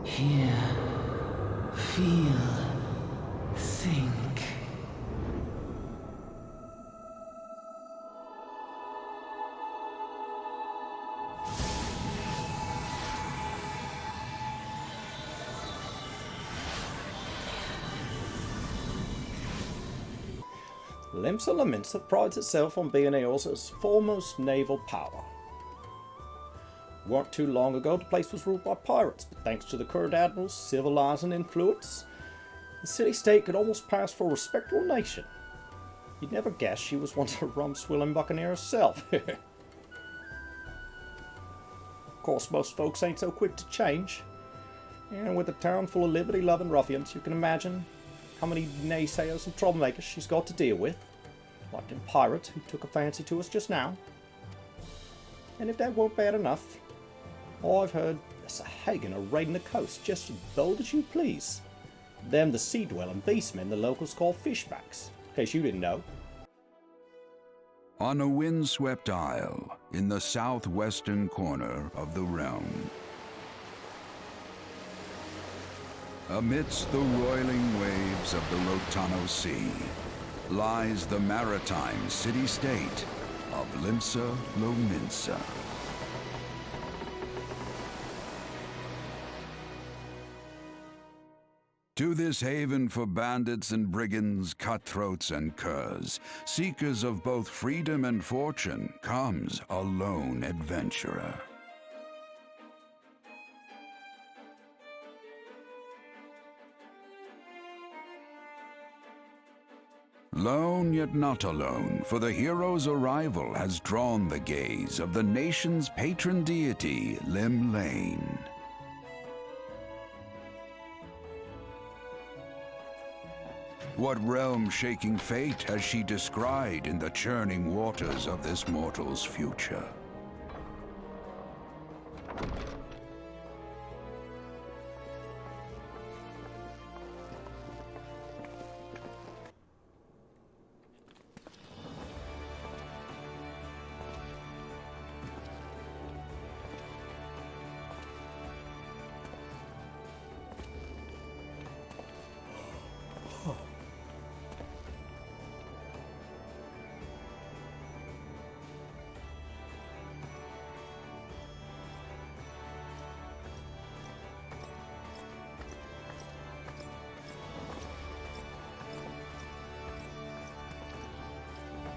Hear, feel, think. Limsa prides itself on being Eorze's foremost naval power. It weren't too long ago the place was ruled by pirates, but thanks to the current admiral's civilizing influence, the city-state could almost pass for a respectable nation. You'd never guess she was once a rum-swilling buccaneer herself. Of course, most folks ain't so quick to change, and with a town full of liberty-loving ruffians, you can imagine how many naysayers and troublemakers she's got to deal with, like them pirates who took a fancy to us just now. And if that weren't bad enough, I've heard the Sahagin are raiding the coast just as bold as you please. Them the sea-dwelling beastmen the locals call fishbacks, in case you didn't know. On a windswept isle in the southwestern corner of the realm, amidst the roiling waves of the Lotano Sea, lies the maritime city-state of Limsa Lominsa. To this haven for bandits and brigands, cutthroats and curs, seekers of both freedom and fortune, comes a lone adventurer. Lone yet not alone, for the hero's arrival has drawn the gaze of the nation's patron deity, Limlane. What realm-shaking fate has she descried in the churning waters of this mortal's future?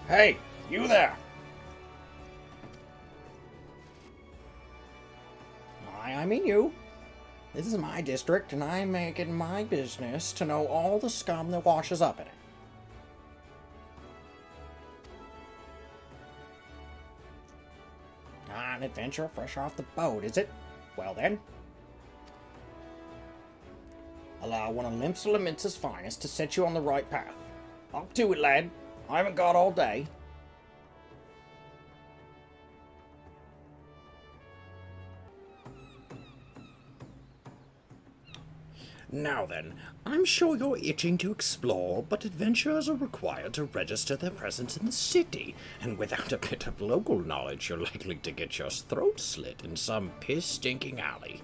Hey, you there! I mean you. This is my district, and I make it my business to know all the scum that washes up in it. An adventure fresh off the boat, is it? Well then. Allow one of Limsa's finest to set you on the right path. Up to it, lad. I haven't got all day. Now then, I'm sure you're itching to explore, but adventurers are required to register their presence in the city, and without a bit of local knowledge, you're likely to get your throat slit in some piss-stinking alley.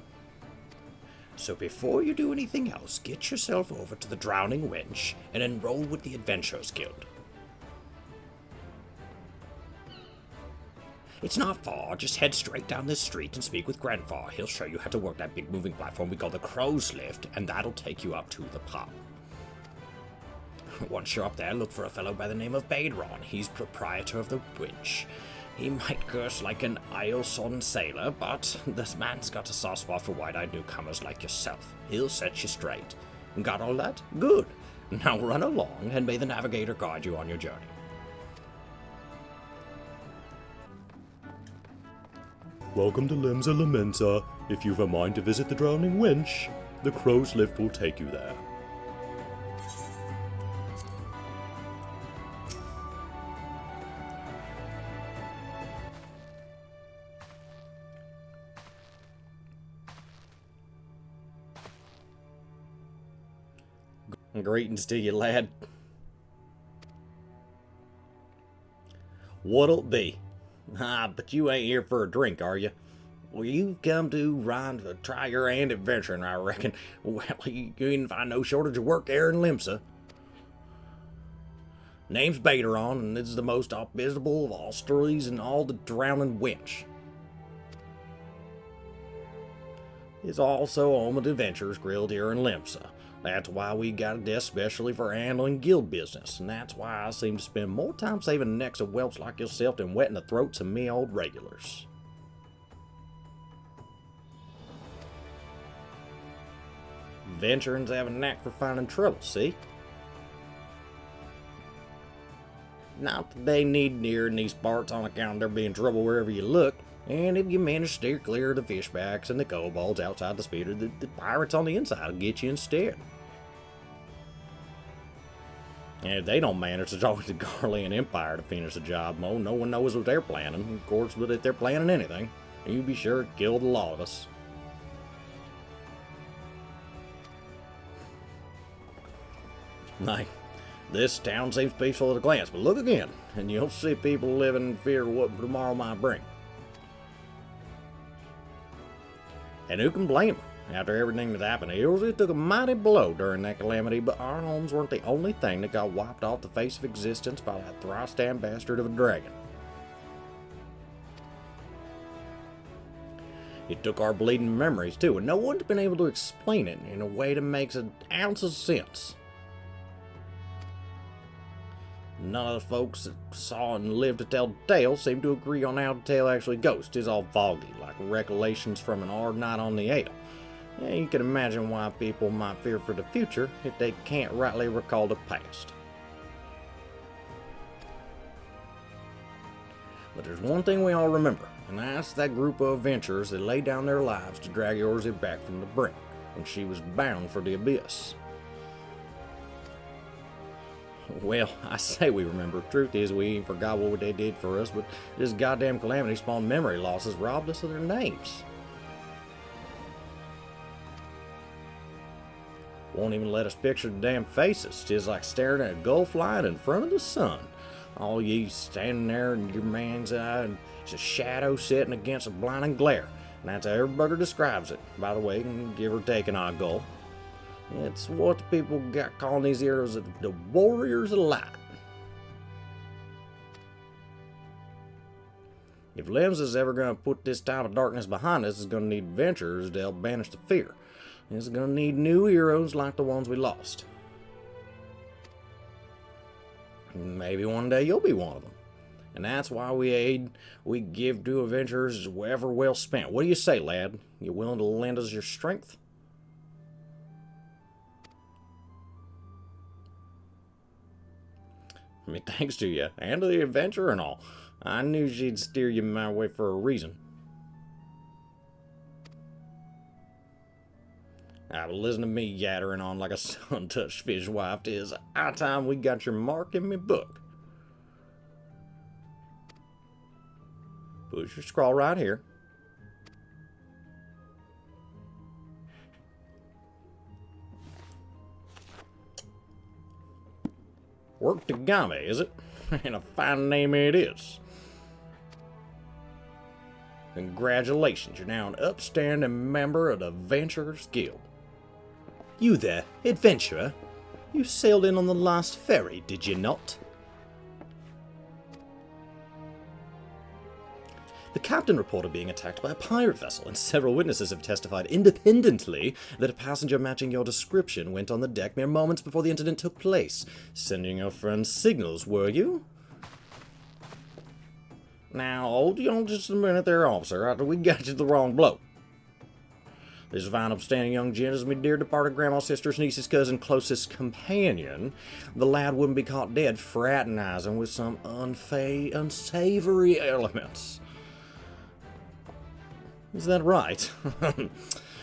So before you do anything else, get yourself over to the Drowning Wench and enroll with the Adventurers Guild. It's not far, just head straight down this street and speak with Grandpa. He'll show you how to work that big moving platform we call the Crow's Lift, and that'll take you up to the pub. Once you're up there, look for a fellow by the name of Baderon. He's proprietor of the Winch. He might curse like an Ileson sailor, but this man's got a soft spot for wide-eyed newcomers like yourself. He'll set you straight. Got all that? Good. Now run along, and may the navigator guide you on your journey. Welcome to Limsa Lominsa. If you've a mind to visit the Drowning Wench, the Crow's Lift will take you there. Greetings to you, lad. What'll it be? Ah, but you ain't here for a drink, are you? Well, you've come to Ryan to try your hand at venturing, I reckon. Well, you can find no shortage of work here in Limsa. Name's Baderon, and this is the most abysmal of all stories in all the drowning winch. It's also home of the Adventurers Guild here in Limsa. That's why we got a desk specially for handling guild business, and that's why I seem to spend more time saving the necks of whelps like yourself than wetting the throats of me old regulars. Venturins have a knack for finding trouble, see? Not that they need near in these parts on account of there being trouble wherever you look, and if you manage to steer clear of the fishbacks and the kobolds outside the speeder, the pirates on the inside will get you instead. And if they don't manage, it's always the Garlean Empire to finish the job. No one knows what they're planning, of course, but if they're planning anything, you be sure to kill the lot of us. Like, this town seems peaceful at a glance, but look again, and you'll see people living in fear of what tomorrow might bring. And who can blame them? After everything that happened to Hills, it took a mighty blow during that calamity, but our homes weren't the only thing that got wiped off the face of existence by that thrice-damned bastard of a dragon. It took our bleeding memories, too, and no one's been able to explain it in a way that makes an ounce of sense. None of the folks that saw and lived to tell the tale seem to agree on how the tale actually goes. 'Tis all foggy, like recollections from an hard night on the ale. Yeah, you can imagine why people might fear for the future if they can't rightly recall the past. But there's one thing we all remember, and that's that group of adventurers that laid down their lives to drag Yorzy back from the brink when she was bound for the abyss. Well, I say we remember. Truth is, we ain't forgot what they did for us, but this goddamn calamity spawned memory losses robbed us of their names. Won't even let us picture the damn faces. 'Tis like staring at a gulf line in front of the sun. All ye standing there in your man's eye, and it's a shadow sitting against a blinding glare. And that's how every bugger describes it, by the way, give or take an odd goal. It's what the people got calling these heroes the Warriors of Light. If Limsa's ever going to put this time of darkness behind us, it's going to need adventurers to help banish the fear. It's going to need new heroes like the ones we lost. Maybe one day you'll be one of them. And that's why we give to adventurers is ever well spent. What do you say, lad? You willing to lend us your strength? I mean, thanks to you, and to the adventure and all. I knew she'd steer you my way for a reason. But listen to me yattering on like a sun-touched fishwife. 'Tis high time we got your mark in me book. Put your scrawl right here. Work to Game, is it? And a fine name it is. Congratulations, you're now an upstanding member of the Adventurers Guild. You there, adventurer? You sailed in on the last ferry, did you not? The captain reported being attacked by a pirate vessel, and several witnesses have testified independently that a passenger matching your description went on the deck mere moments before the incident took place. Sending your friends signals, were you? Now, hold you on just a minute there, officer. We got you the wrong bloke. This fine, upstanding young gent is my dear departed grandma's sister's niece's cousin, closest companion. The lad wouldn't be caught dead fraternizing with some unsavory elements. Is that right?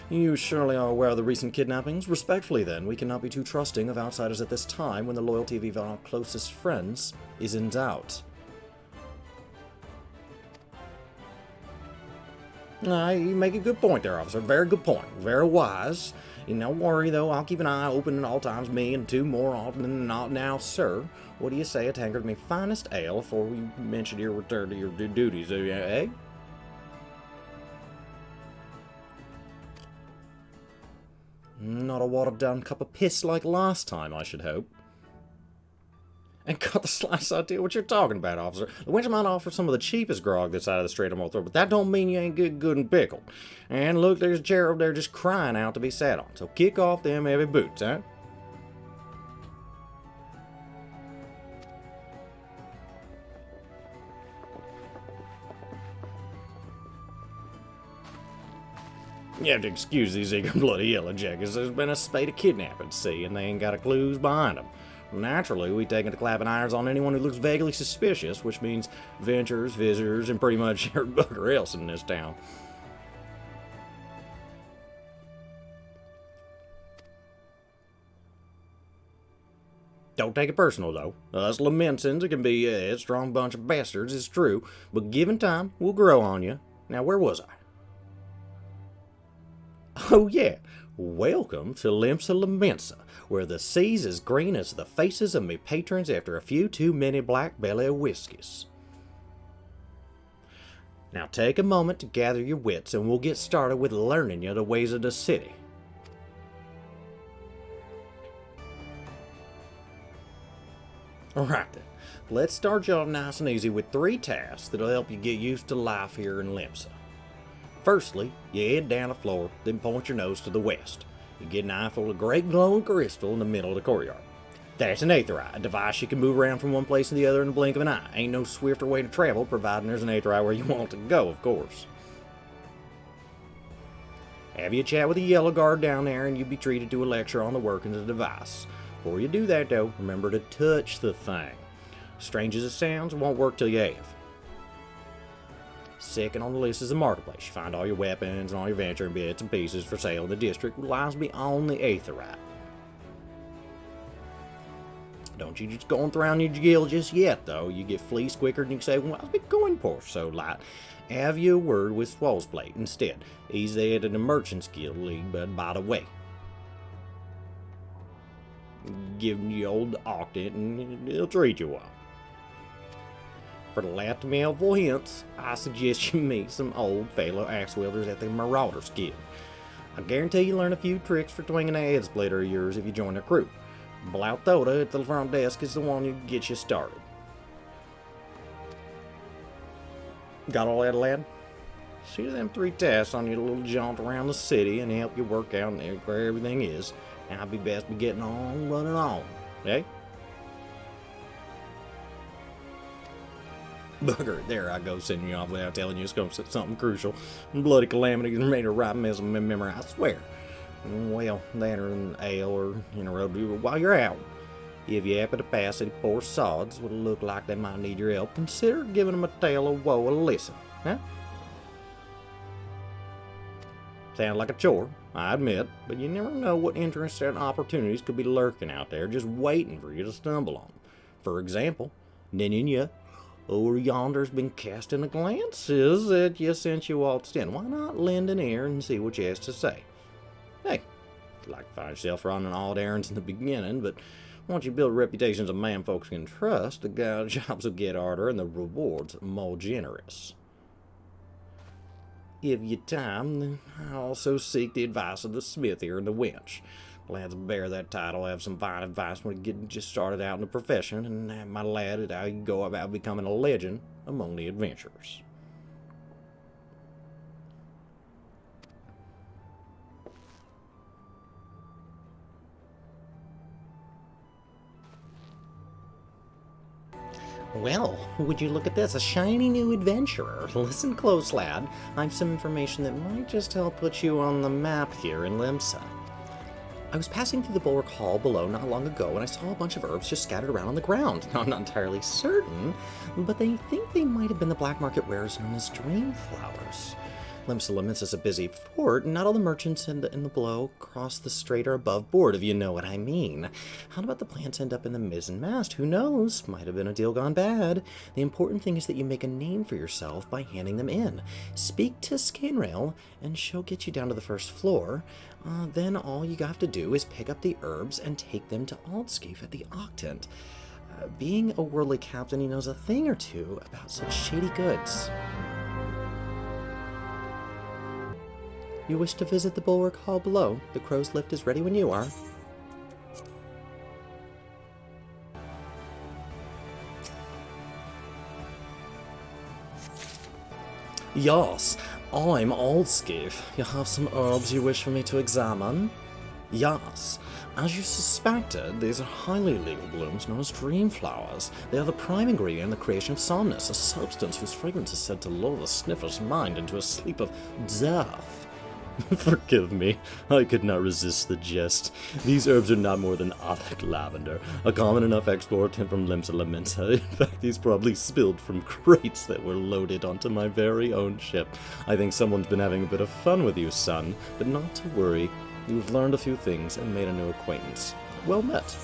You surely are aware of the recent kidnappings. Respectfully, then, we cannot be too trusting of outsiders at this time when the loyalty of even our closest friends is in doubt. You make a good point there, officer. Very good point. Very wise. And don't worry, though. I'll keep an eye open at all times. Me and two more often than not now, sir. What do you say, a tankard of me finest ale before we mention your return to your duties, eh? Not a watered-down cup of piss like last time, I should hope. Ain't got the slightest idea what you're talking about, officer. The wench might offer some of the cheapest grog this side of the strait I'm gonna throw, but that don't mean you ain't good and pickled. And look, there's a chair over there just crying out to be sat on. So kick off them heavy boots, huh? You have to excuse these eager bloody yellow jackets. There's been a spate of kidnappings, see, and they ain't got a clues behind them. Naturally, we take into clapping irons on anyone who looks vaguely suspicious, which means venturers, visitors, and pretty much every bugger else in this town. Don't take it personal, though. Us Lominsans can be a strong bunch of bastards, it's true, but given time, we'll grow on you. Now, where was I? Oh yeah, welcome to Limsa Lominsa, where the sea's as green as the faces of me patrons after a few too many black belly whiskeys. Now take a moment to gather your wits and we'll get started with learning you the ways of the city. Alright then, let's start you off nice and easy with 3 tasks that'll help you get used to life here in Limsa. Firstly, you head down the floor, then point your nose to the west. You get an eye full of great glowing crystal in the middle of the courtyard. That's an aether eye, a device you can move around from one place to the other in the blink of an eye. Ain't no swifter way to travel, providing there's an aether eye where you want to go, of course. Have you a chat with the yellow guard down there and you'll be treated to a lecture on the workings of the device. Before you do that though, remember to touch the thing. Strange as it sounds, it won't work till you have. Second on the list is the marketplace. You find all your weapons and all your venturing bits and pieces for sale in the district which lies beyond the aetherite. Don't you just go on around your gill just yet, though. You get fleeced quicker than you can say, well, I've been going for so light. Have you a word with Swallowsplate instead. He's the head of the Merchants Guild League, but by the way. Give him the old octant and he'll treat you well. For the last helpful hints, I suggest you meet some old fellow axe wielders at the Marauders Guild. I guarantee you learn a few tricks for twinging a head splitter of yours if you join their crew. Blauthoda at the front desk is the one who gets you started. Got all that, lad? See to them 3 tasks on your little jaunt around the city and help you work out where everything is. And I'll be best be getting on, running on. Okay? Bugger, there I go, sending you off without telling you it's going to say something crucial. And bloody Calamity made a right mess of my memory, I swear. Well, that or an ale or in a road while you're out. If you happen to pass any poor sods would look like they might need your help, consider giving them a tale of woe a listen, huh? Sounds like a chore, I admit, but you never know what interests and opportunities could be lurking out there just waiting for you to stumble on. For example, Ninya over yonder's been casting a glances at you since you waltzed in. Why not lend an ear and see what you has to say? Hey, you'd like to find yourself running odd errands in the beginning, but once you build reputations of man folks can trust, the jobs will get harder and the rewards more generous. If you time, then I also seek the advice of the smith here and the wench. Lads bear that title, have some fine advice when getting just started out in the profession, and my lad is how you go about becoming a legend among the adventurers. Well, would you look at this, a shiny new adventurer. Listen close, lad. I have some information that might just help put you on the map here in Limsa. I was passing through the bulwark hall below not long ago and I saw a bunch of herbs just scattered around on the ground. Now, I'm not entirely certain, but they think they might have been the black market wares known as dream flowers. Limsa Lominsa is a busy fort, and not all the merchants in the below cross the strait or above board, if you know what I mean. How about the plants end up in the mizzen mast? Who knows? Might have been a deal gone bad. The important thing is that you make a name for yourself by handing them in. Speak to Skinrail, and she'll get you down to the first floor. Then all you have to do is pick up the herbs and take them to Aldskief at the Octant. Being a worldly captain, he knows a thing or two about such shady goods. You wish to visit the bulwark hall below? The crow's lift is ready when you are. Yes, I'm Aldskiv. You have some herbs you wish for me to examine? Yes. As you suspected, these are highly illegal blooms known as dream flowers. They are the prime ingredient in the creation of somnus, a substance whose fragrance is said to lull the sniffer's mind into a sleep of death. Forgive me, I could not resist the jest. These herbs are not more than Attic lavender, a common enough export from Limsa Lominsa. In fact, these probably spilled from crates that were loaded onto my very own ship. I think someone's been having a bit of fun with you, son, but not to worry. You've learned a few things and made a new acquaintance. Well met.